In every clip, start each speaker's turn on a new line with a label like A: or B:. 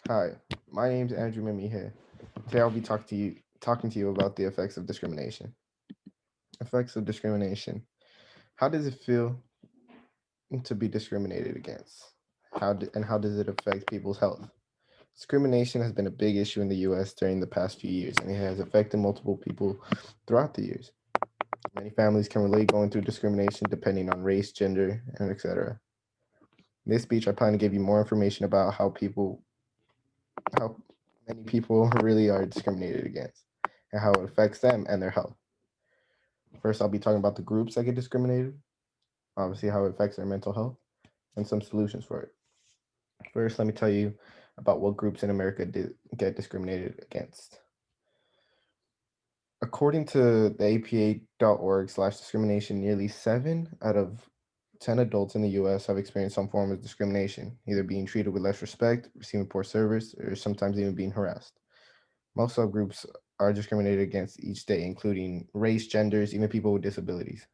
A: Hi, my name's Andrew Mimi here. Today I'll be talking to you about the effects of discrimination. Effects of discrimination. How does it feel to be discriminated against? How does it affect people's health? Discrimination has been a big issue in the US during the past few years, and it has affected multiple people throughout the years. Many families can relate going through discrimination depending on race, gender, and etc. In this speech, I plan to give you more information about how many people really are discriminated against and how it affects them and their health. First, I'll be talking about the groups that get discriminated, obviously, how it affects their mental health, and some solutions for it. First, let me tell you about what groups in America get discriminated against. According to the APA.org/discrimination, nearly 7 out of 10 adults in the US have experienced some form of discrimination, either being treated with less respect, receiving poor service, or sometimes even being harassed. Most subgroups are discriminated against each day, including race, genders, even people with disabilities.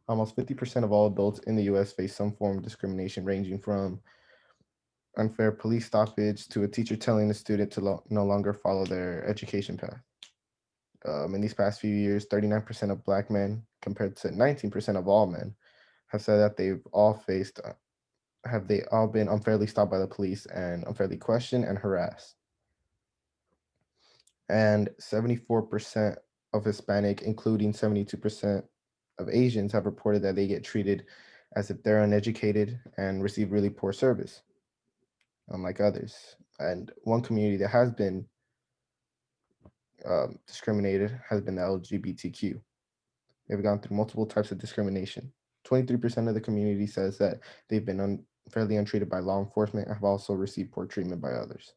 A: Almost 50% of all adults in the US face some form of discrimination, ranging from unfair police stoppage to a teacher telling a student to no longer follow their education path. In these past few years, 39% of Black men, compared to 19% of all men, have said that have they all been unfairly stopped by the police and unfairly questioned and harassed. And 74% of Hispanic, including 72% of Asians, have reported that they get treated as if they're uneducated and receive really poor service, unlike others. And one community that has been discriminated has been the LGBTQ. They've gone through multiple types of discrimination. 23% of the community says that they've been unfairly untreated by law enforcement and have also received poor treatment by others.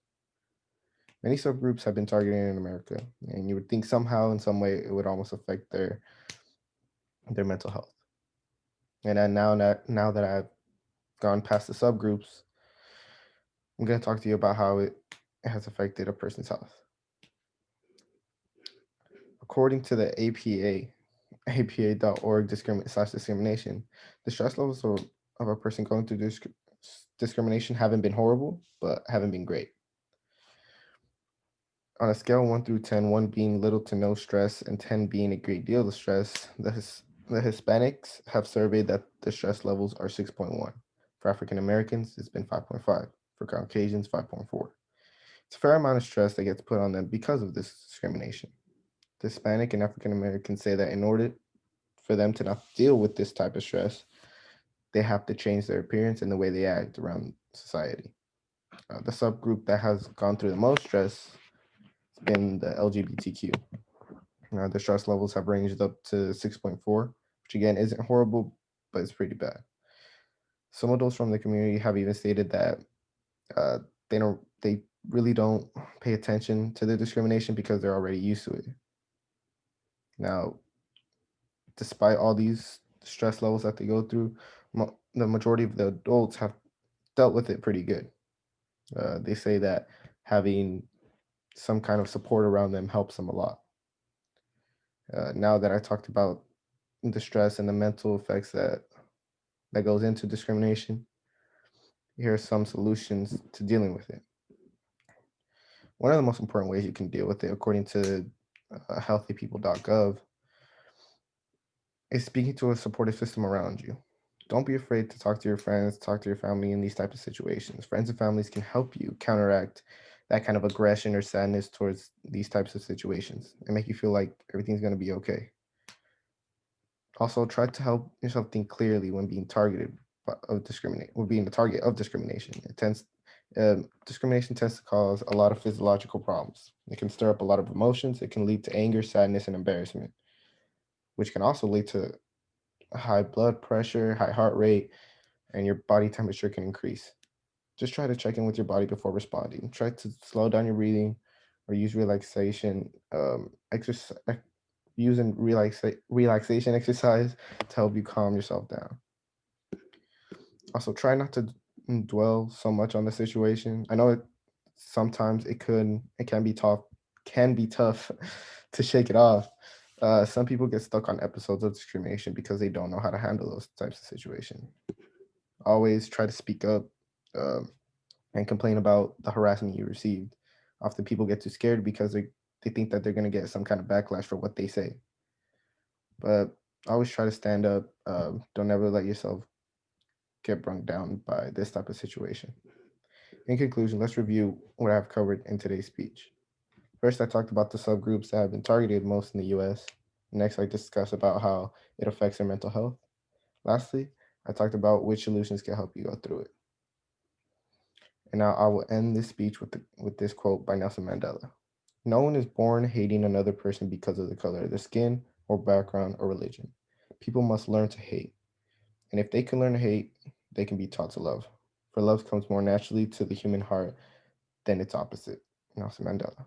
A: Many subgroups have been targeted in America, and you would think somehow, in some way, it would almost affect their mental health. And then now that I've gone past the subgroups, I'm going to talk to you about how it has affected a person's health. According to the APA.org discrimination, the stress levels of a person going through discrimination haven't been horrible, but haven't been great. On a scale of 1 through 10, 1 being little to no stress and 10 being a great deal of stress, the Hispanics have surveyed that the stress levels are 6.1. For African Americans, it's been 5.5. For Caucasians, 5.4. It's a fair amount of stress that gets put on them because of this discrimination. The Hispanic and African Americans say that in order for them to not deal with this type of stress, they have to change their appearance and the way they act around society. The subgroup that has gone through the most stress has been the LGBTQ. The stress levels have ranged up to 6.4, which again isn't horrible, but it's pretty bad. Some adults from the community have even stated that they really don't pay attention to the discrimination because they're already used to it. Now, despite all these stress levels that they go through, the majority of the adults have dealt with it pretty good. They say that having some kind of support around them helps them a lot. Now that I talked about the stress and the mental effects that goes into discrimination, here are some solutions to dealing with it. One of the most important ways you can deal with it, according to healthypeople.gov, is speaking to a supportive system around you. Don't be afraid to talk to your friends, talk to your family in these type of situations. Friends and families can help you counteract that kind of aggression or sadness towards these types of situations and make you feel like everything's going to be okay. Also, try to help yourself think clearly when being targeted of discriminate, or being the target of discrimination. Discrimination tends to cause a lot of physiological problems. It can stir up a lot of emotions. It can lead to anger, sadness, and embarrassment, which can also lead to high blood pressure, high heart rate, and your body temperature can increase. Just try to check in with your body before responding. Try to slow down your breathing or use relaxation, using relaxation exercise to help you calm yourself down. Also, try not to dwell so much on the situation. I know sometimes it can be tough to shake it off. Some people get stuck on episodes of discrimination because they don't know how to handle those types of situations. Always try to speak up. Um, and complain about the harassment you received. Often people get too scared because they think that they're going to get some kind of backlash for what they say. But always try to stand up. Don't ever let yourself get brung down by this type of situation. In conclusion, let's review what I've covered in today's speech. First, I talked about the subgroups that have been targeted most in the US. Next, I discussed about how it affects their mental health. Lastly, I talked about which solutions can help you go through it. And now I will end this speech with this quote by Nelson Mandela. No one is born hating another person because of the color of their skin or background or religion. People must learn to hate. And if they can learn to hate, they can be taught to love. For love comes more naturally to the human heart than its opposite. Nelson Mandela.